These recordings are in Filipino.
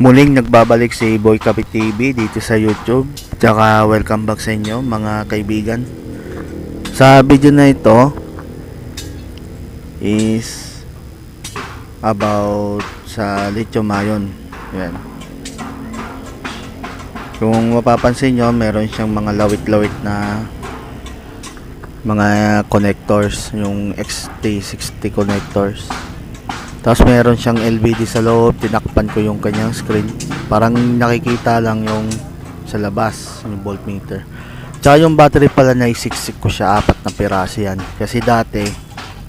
Muling nagbabalik si Boy Kapit TV dito sa YouTube. Tsaka welcome back sa inyo mga kaibigan. Sa video na ito is about sa lithium ion. Yan. Kung mapapansin nyo, meron siyang mga lawit-lawit na mga connectors, yung XT60 connectors. Tapos meron siyang LVD sa loob. Tinakpan ko yung kanyang screen. Parang nakikita lang yung sa labas, yung voltmeter. Tsaka yung battery pala na isiksik ko siya, 4 na piraso yan. Kasi dati,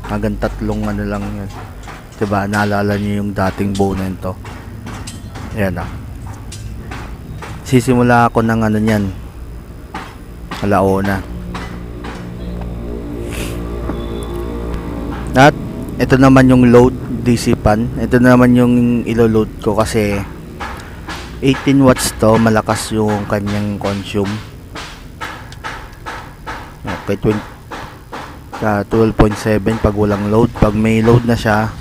hanggang 3 ano lang yan. Diba, naalala nyo yung dating Bonento. Ayan ah. Sisimula ako ng ano nyan, alauna. At ito naman yung load DC pan. Ito naman yung ilo-load ko kasi 18 watts to, malakas yung kanyang consume. Okay, 12.7 pag walang load. Pag may load na siya,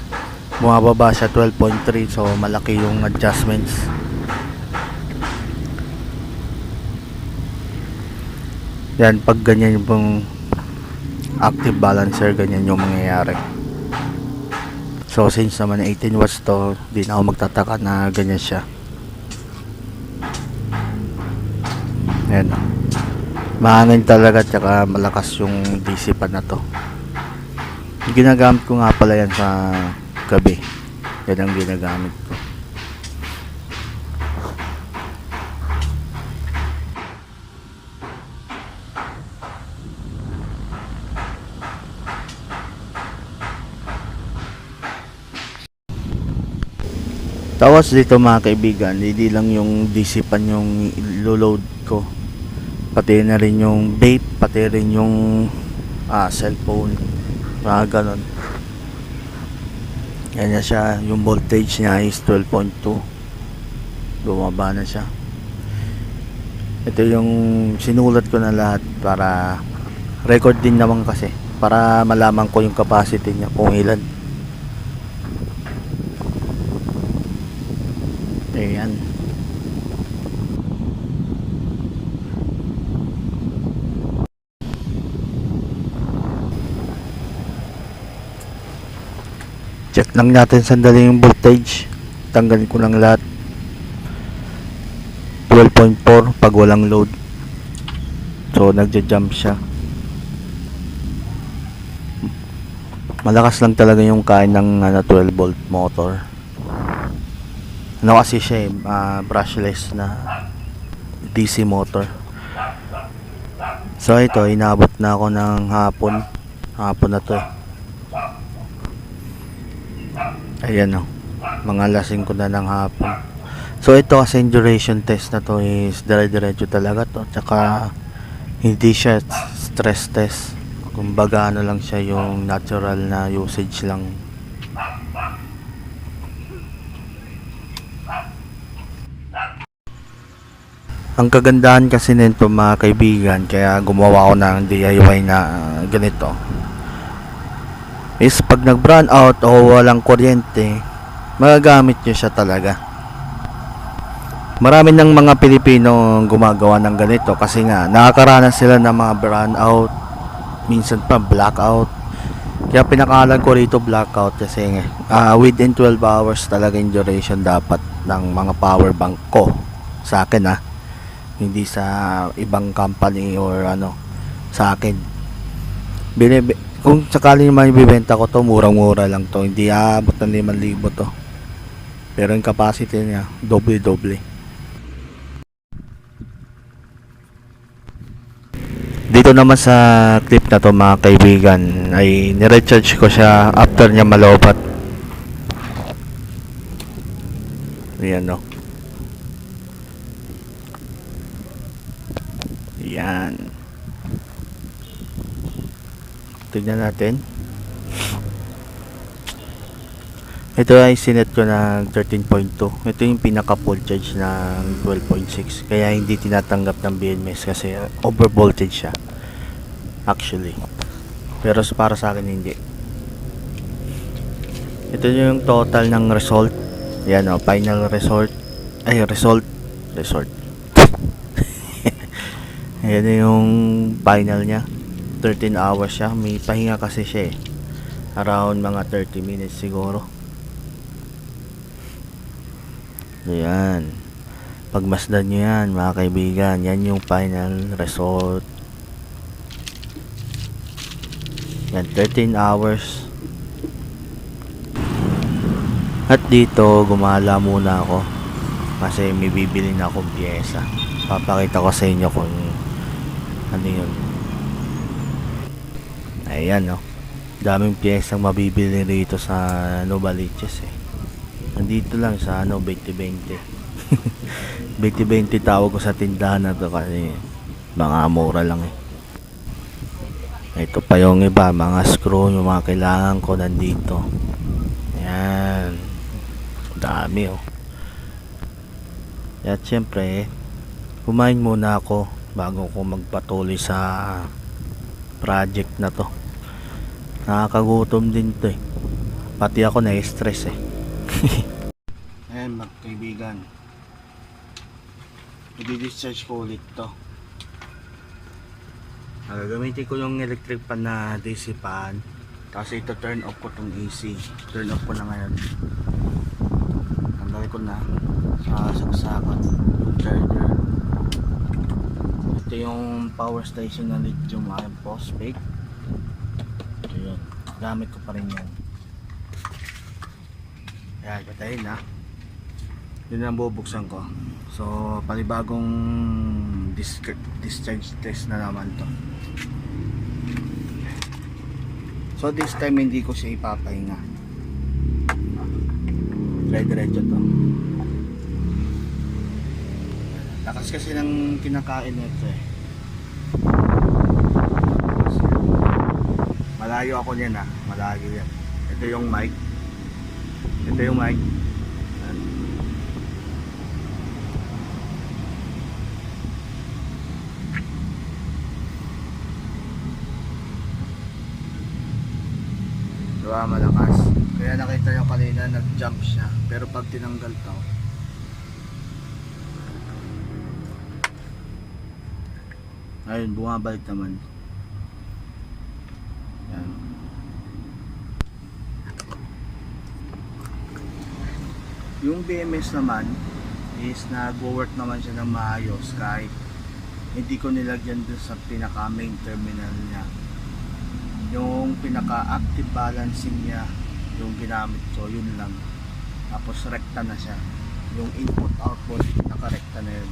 bumababa siya 12.3, so malaki yung adjustments. Yan, pag ganyan yung active balancer, ganyan yung mangyayari. So since naman 18 watts to, di na ako magtataka na ganyan siya. Ayan. Mahangin talaga, tsaka malakas yung DC pan na to. Ginagamit ko nga pala yan sa gabi. Yan ang ginagamit ko. Tapos dito mga kaibigan, hindi lang yung DC pan yung load ko, pati na rin yung vape, pati rin yung cellphone, mga ganon. Yan na siya, yung voltage niya is 12.2, bumaba na siya. Ito yung sinulat ko na lahat para record din naman, kasi para malaman ko yung capacity niya kung ilan. Ayan. Check lang natin sandali yung voltage. Tanggalin ko lang lahat. 12.4 pag walang load. So nagja-jump siya. Malakas lang talaga yung kain ng 12 volt motor. Ano kasi siya brushless na DC motor. So ito, inabot na ako ng hapon na to. Ayan o, mga lasing ko na ng hapon. So ito kasi duration test na to is dire-diretso talaga to. Tsaka hindi siya stress test. Kumbaga ano lang siya, yung natural na usage lang. Ang kagandahan kasi nito mga kaibigan, kaya gumawa ako ng DIY na ganito, is pag nag brown out o walang kuryente, magagamit nyo siya talaga. Marami ng mga Pilipino gumagawa ng ganito kasi nga nakakaranas sila ng mga brown out, minsan pa blackout. Kaya pinakalan ko rito blackout kasi within 12 hours talaga yung duration dapat ng mga power bank ko, sa akin hindi sa ibang company or ano, sa akin. Kung sakali naman ibibenta ko to, murang-mura lang to, hindi aabot ng 5,000 to, pero yung capacity niya doble-doble. Dito naman sa clip na to mga kaibigan, ay nirecharge ko siya after niya malobat. Ayan o. Yan. Tignan natin. Ito ay sinet ko ng 13.2. Ito yung pinaka full charge ng 12.6. Kaya hindi tinatanggap ng BMS kasi over voltage siya. Actually. Pero para sa akin hindi. Ito yung total ng result. Yan o, final result. Ay, resort. Ayan na yung final niya. 13 hours siya. May pahinga kasi siya eh. Around mga 30 minutes siguro. Ayan. Pagmasdan nyo yan mga kaibigan. Yan yung final resort. Yan, 13 hours. At dito gumala muna ako kasi may bibili na akong pyesa. Papakita ko sa inyo kung ano yun. Ayan, no. Daming pyesang mabibili rito sa Novaliches eh. Nandito lang sa 2020. 2020 tawag ko sa tindahan na to kasi mga mura lang eh. Ito pa yung iba, mga screw, yung mga kailangan ko nandito. Ayan. Dami oh. At syempre, kumain muna ako bago ko magpatuloy sa project na to. Nakakagutom din to eh. Pati ako na-stress eh. Ayan mga kaibigan, i-discharge ko ulit to. Gagamitin ko yung electric fan na DC fan. Tapos ito turn off ko tong AC. Turn off ko na ngayon. Tanggalin ko na sa saksakan yung charger. Ito yung power station na lithium ion phosphate. Ito yun, gamit ko pa rin yan. Ayan, patayin na. Yun ang bubuksan ko. So panibagong discharge test na naman to. So this time hindi ko siya ipapahinga. Diretso to. Lakas kasi ng kinakain nito eh. Malayo ako niyan ah. Malayo yan. Ito yung mic. Ito yung mic. Diba malakas? Kaya nakita nyo kanina nag-jump siya. Pero pag tinanggal to, ayun, bumabalik naman. Yan. Yung BMS naman is nag-work naman siya ng maayos kahit hindi ko nilagyan dun sa pinaka main terminal niya. Yung pinaka active balancing niya yung ginamit ko, yun lang. Tapos rekta na siya. Yung input output nakarekta na yun.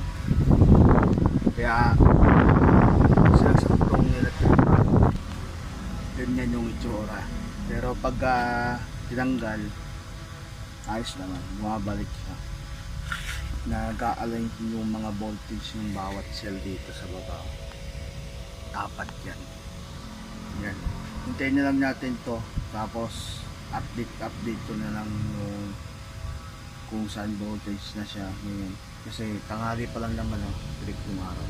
Kaya sinasaktong nila ganyan yung itsura. Pero pag tinanggal, ayos naman, bumabalik siya. Nag-a-align yung mga voltage ng bawat cell dito sa baba. Dapat yan. Yan. Hintayin na lang natin to. Tapos update ko na lang yung kung saan voltage na siya ngayon. Kasi tanghali pa lang naman ang trip ng araw.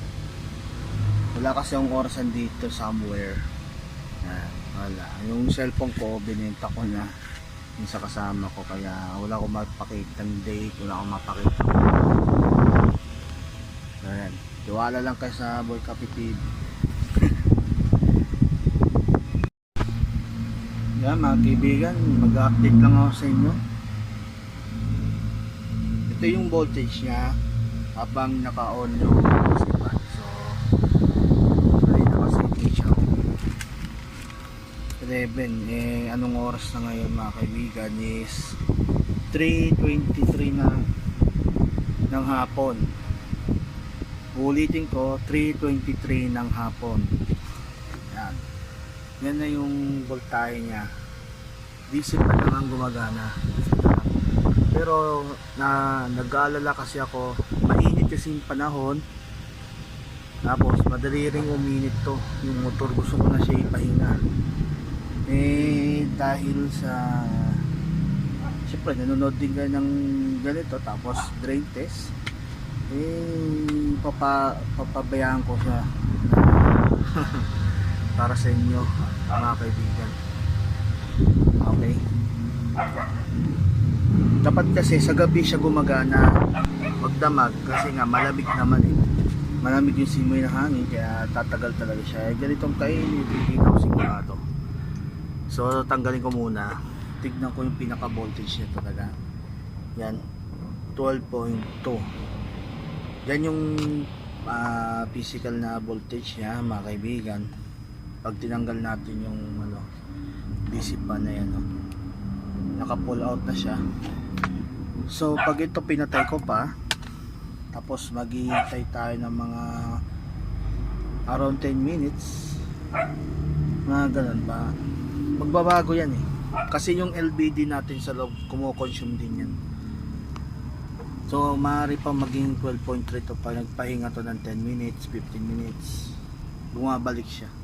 Wala kasi ang orasan dito somewhere. Yan, wala. Yung cellphone ko binenta ko na yung sa kasama ko, kaya wala akong mapakita ng date, wala akong mapakita. Ayan, tiwala lang kayo sa Boy Cafe TV. Yan mga kaibigan, mag-update lang ako sa inyo. Ito yung voltage nya habang naka-on yung sipan. So ay naka-setting siya 11. Anong oras na ngayon mga kaibigan is 3:23 na ng hapon. Ulitin ko, 3:23 ng hapon. Yan. Yan na yung voltahe nya. DC pa lang ang gumagana. Pero nag-aalala kasi ako, mainit kasi yung panahon. Tapos madali ring uminit to. Yung motor gusto ko na siya ipahinga. Dahil sa siyempre nanonood din ka ng ganito, tapos drain test, papabayaan ko siya para sa inyo mga kaibigan. Okay, dapat kasi sa gabi siya gumagana. Wag magdamag kasi nga malamig naman eh. Malamig yung simoy na hangin kaya tatagal talaga siya. Ganitong kainit, hindi na ako sigurado. So tanggalin ko muna. Tignan ko yung pinaka voltage niya talaga. Yan, 12.2. Yan yung physical na voltage niya mga kaibigan. Pag tinanggal natin yung DC pan na yan, naka pull out na siya. So pag ito pinatay ko pa, tapos maghihintay tayo ng mga around 10 minutes, mga ganun ba, magbabago yan eh. Kasi yung LBD natin sa loob kumo-consume din yan. So maaari pa maging 12.3 to pag nagpahinga to ng 10 minutes, 15 minutes, bumabalik siya.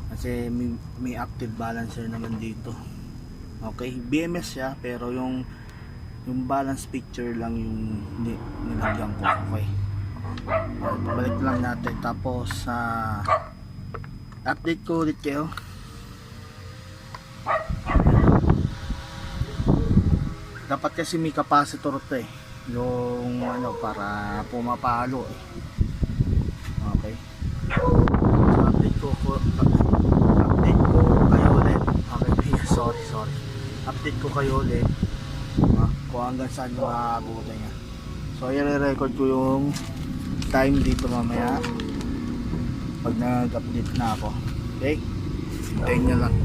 Kasi may active balancer naman dito. Okay, BMS siya pero yung balance picture lang yung nilagyan ko. Okay, balik lang natin. Tapos update ko ulit kayo. Dapat kasi may capacitor to eh, yung para pumapalo eh. Okay, so update ko kayo ulit. Okay, sorry update ko kayo ulit kung hanggang saan yung maabutan niya. So i-record ko yung time dito mamaya pag nag-update na ako. Okay, hintayin nyo lang.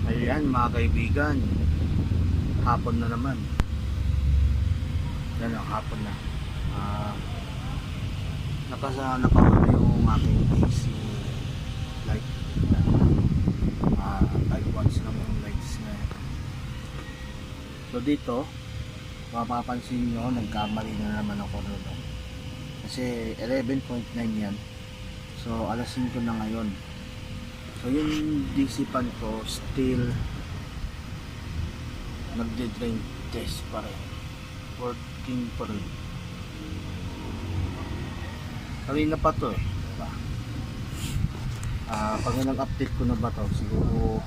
Ayan mga kaibigan, hapon na naman. Yan ang hapon na. Nakasana yung aking AC light. 5 watts naman yung lights na yan. So dito mapapansin nyo, nagkamali na naman ako doon. Kasi 11.9 yan. So alas 5 na ngayon. So yung DC pan ko still nagde-drain test pa rin, working pa rin. Kanina pa to eh, diba? Pag nag-update ko na ba to, siguro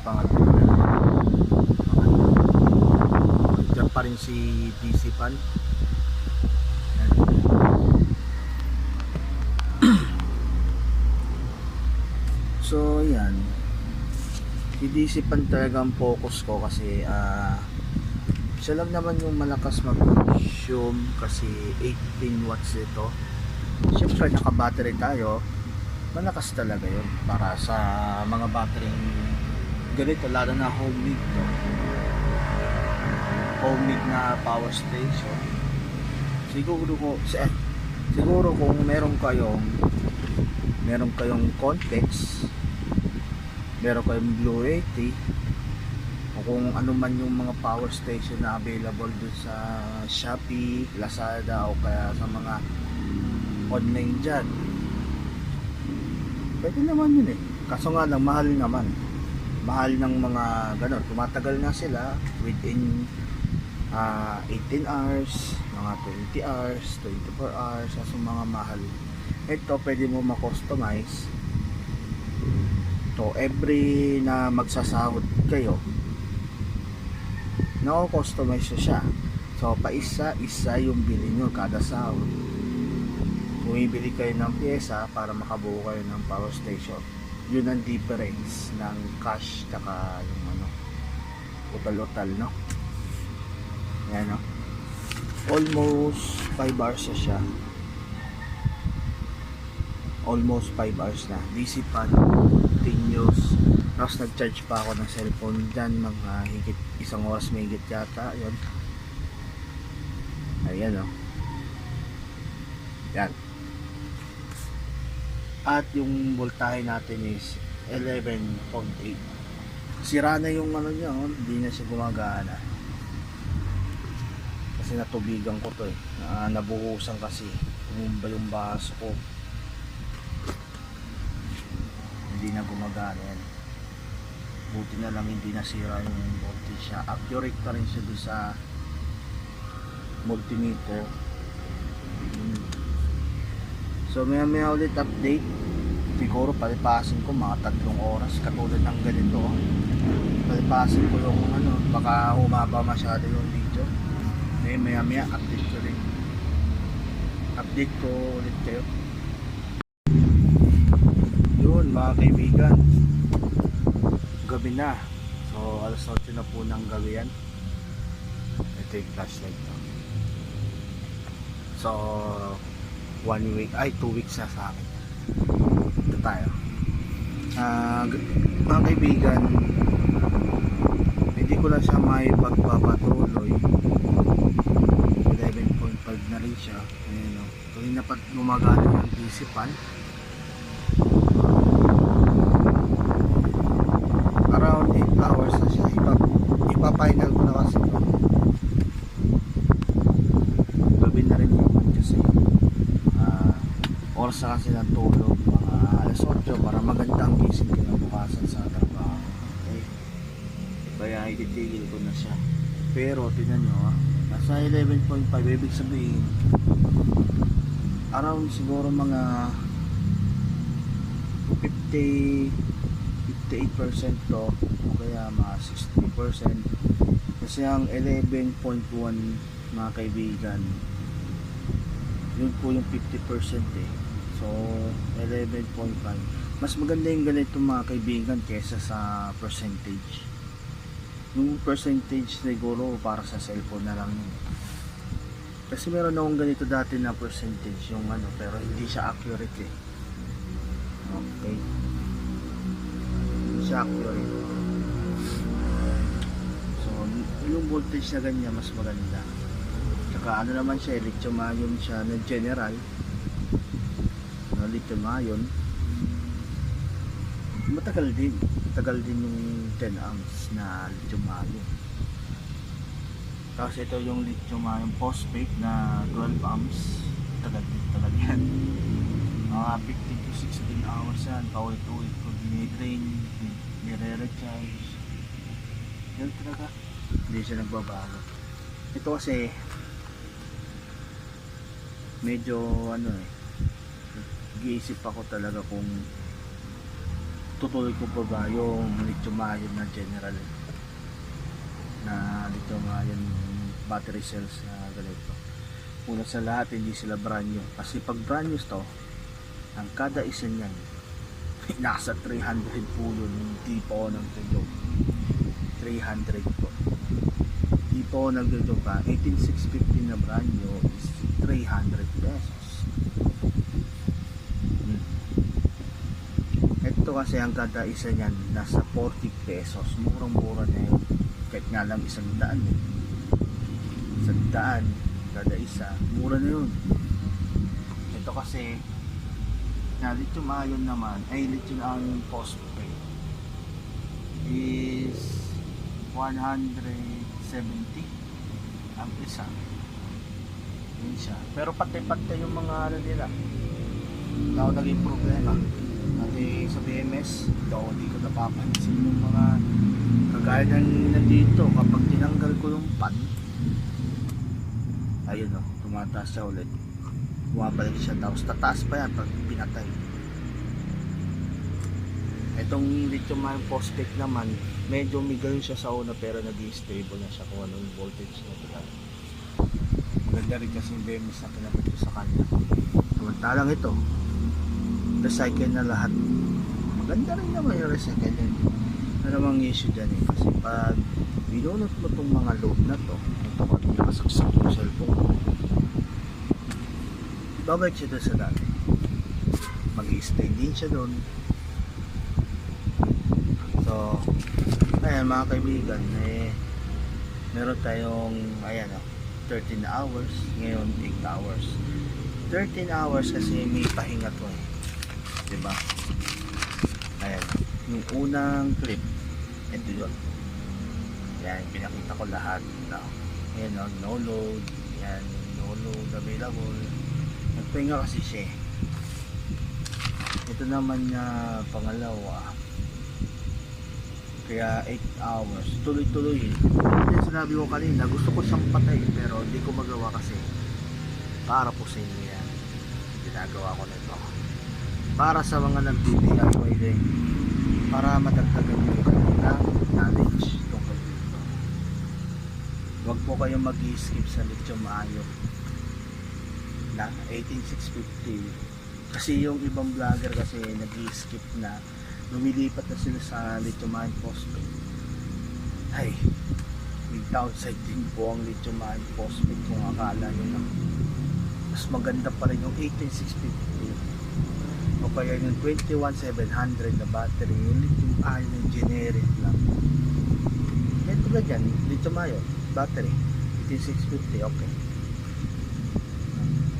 pangatlo dyan pa rin si DC pan. So yan, si DC pan talaga ang focus ko kasi siya lang naman yung malakas mag-consume kasi 18 watts ito. Siyempre naka battery tayo, malakas talaga yun para sa mga battery ganito, lalo na homemade to. Homemade na power station. Siguro kung meron kayong Contex, meron kayong Blue 80, o kung ano man yung mga power station na available dun sa Shopee, Lazada, o kaya sa mga online dyan, pwede naman yun eh. Kaso nga lang mahal ng mga ganon. Tumatagal na sila within 18 hours, mga 20 hours, 24 hours, kaso mga mahal. Ito pwede mo ma-customize. So every na magsasahod kayo, na-customize siya. So pa isa yung bili nyo kada sahod. Bumibili kayo ng pyesa para makabuo kayo ng power station. Yun ang difference ng cash tsaka yung utal-utal, no? Yan, no? Almost 5 hours na siya. Almost 5 hours na. DC pan, continuous. Tapos nag-charge pa ako ng cellphone dyan, mga higit 1 oras may higit yata. Yun. Ayan, no? Yan. At yung voltahe natin is 11.8. Sira na yung niya, hindi na siya gumagana. Kasi natubigan ko to eh. Nabuhusan kasi. Tumumba yung baso ko. Hindi na gumagana yan. Buti na lang hindi nasira yung voltage siya. Accurate pa rin siya doon sa multimeter. So maya ulit update. Siguro palipasin ko mga 3 oras katulad ng ganito. Palipasin ko yung baka humaba masyado yung video. Maya maya update ko rin. Update ko ulit kayo. Yun mga kaibigan, gabi na. So alas 8 na po ng gabi yan. Ito yung flashlight to. So 1 week, 2 weeks na sa akin. Ito tayo. Mga kaibigan, hindi ko lang siya may pagpapatuloy. 11.5 na rin siya. Ayun, no? Tuloy na gumagana ng isipan. Around 8 hours na siya. Ipa-final ko na kasi ito. Gabi na rin yun kasi oras na kasi ng tulog mga alas 8 para magandang gising kinabukasan sa trabaho. Okay? Kaya ititigil ko na siya. Pero tingnan nyo nasa 11.5, ibig sabihin around siguro mga 58% to o kaya mga 60% kasi ang 11.1 mga kaibigan yun po yung 50% so 11.5 mas maganda yung ganito mga kaibigan kesa sa percentage. Yung percentage siguro para sa cellphone na lang yun kasi meron akong ganito dati na percentage yung pero hindi siya accurate okay, hindi siya accurate. So yung voltage na ganyan mas maganda. Tsaka naman siya, lithium ion siya na general na lithium ion. Matagal din yung 10 amps na lithium ion. Tapos ito yung lithium ion phosphate na 12 amps. Tagal yan. Mga 15 to 16 hours yan, paulit-ulit ko dinidrain, nire-recharge. Yan talaga, hindi siya nagbabago. Ito kasi medyo nag-iisip ako talaga kung tutuloy ko pa ba yung lithium ion na general na lithium ion battery cells na ganito. Una sa lahat hindi sila brand new kasi pag brand new to ang kada isa niyan nasa 300 po yun, hindi po ng tulog 300 po, hindi po nagdudog pa. 18,650 na brand new is 300 pesos. Ito kasi ang kada isa niyan nasa 40 pesos, murang-mura na yun kahit nga lang 100 100 kada isa, mura na yun. Ito kasi na lithium ion naman ay lithium ion phosphate is 170 ang isa. Yun siya. Pero pati-pati yung mga nila na ako naging problema kasi sa BMS hindi ko napapansin yung mga kagaya ng nandito kapag tinanggal ko yung pan ayun tumataas siya ulit, bumabalik siya tapos tataas pa yan pag pinatay. Itong lithium ion phosphate naman medyo migal siya sa una pero nag-i-stable na siya kung anong voltage na talaga. Maganda rin kasi yung BMS na pinabit ko sa kanya. Samantalang ito recycle na lahat, maganda rin naman yung recycle din. Ano namang issue dyan kasi pag binunot mo itong mga load na to ito pag nakasaksak yung cellphone babalik siya doon sa dati, mag-i-stay din siya doon. So ayan mga kaibigan, meron tayong 13 hours ngayon, 8 hours 13 hours kasi may pahinga to diba? Ayan yung unang clip, ito yun, yan pinakita ko lahat ayan no load, yan no load available, nagpahinga kasi siya. Ito naman na pangalawa kaya 8 hours tuloy-tuloy yung sinabi ko kanina, gusto ko siyang patay pero hindi ko magawa kasi para po sa inyo yan ginagawa ko nito para sa mga nag-DIY din para madagdagan yung kanilang knowledge tungkol dito. wag po kayong mag-skip sa lithium ion na 18650. Kasi yung ibang vlogger kasi nag-skip na, lumilipat na sila sa lithium ion phosphate. Ay, may downside din po ang lithium ion phosphate kung akala nyo na mas maganda pa rin yung 18650 o kaya yung 21700 na battery, yung lithium ion yung generic lang. Kaya tulad yan, lithium ion battery 18650, okay.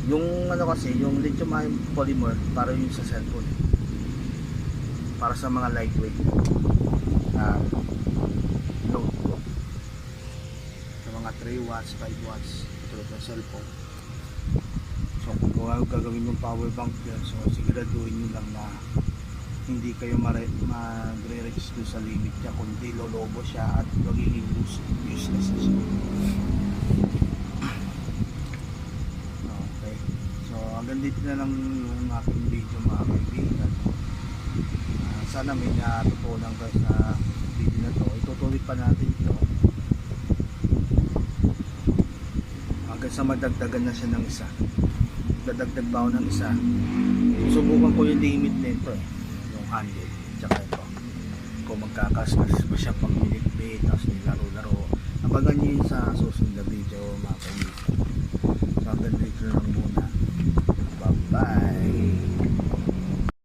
Yung ano kasi, yung lithium ion polymer para yung sa cellphone, para sa mga lightweight notebook, sa mga 3 watts, 5 watts tulad ng cellphone. So kung gagawin yung power bank yun, so siguraduhin nyo lang na hindi kayo magre-reach doon sa limit niya, kundi lolobo siya at magiging useless na siya. Okay, so hanggang dito na lang yung aking video mga kaibigan. Sana may natutunan ka sa video na to. Itutuloy pa natin ito hanggang sa madagdagan na siya ng isa. Dadagdag pa ako ng isa. Subukan ko yung limit nito yung handle tsaka ito, kung magkakaskas pa siya pang minute.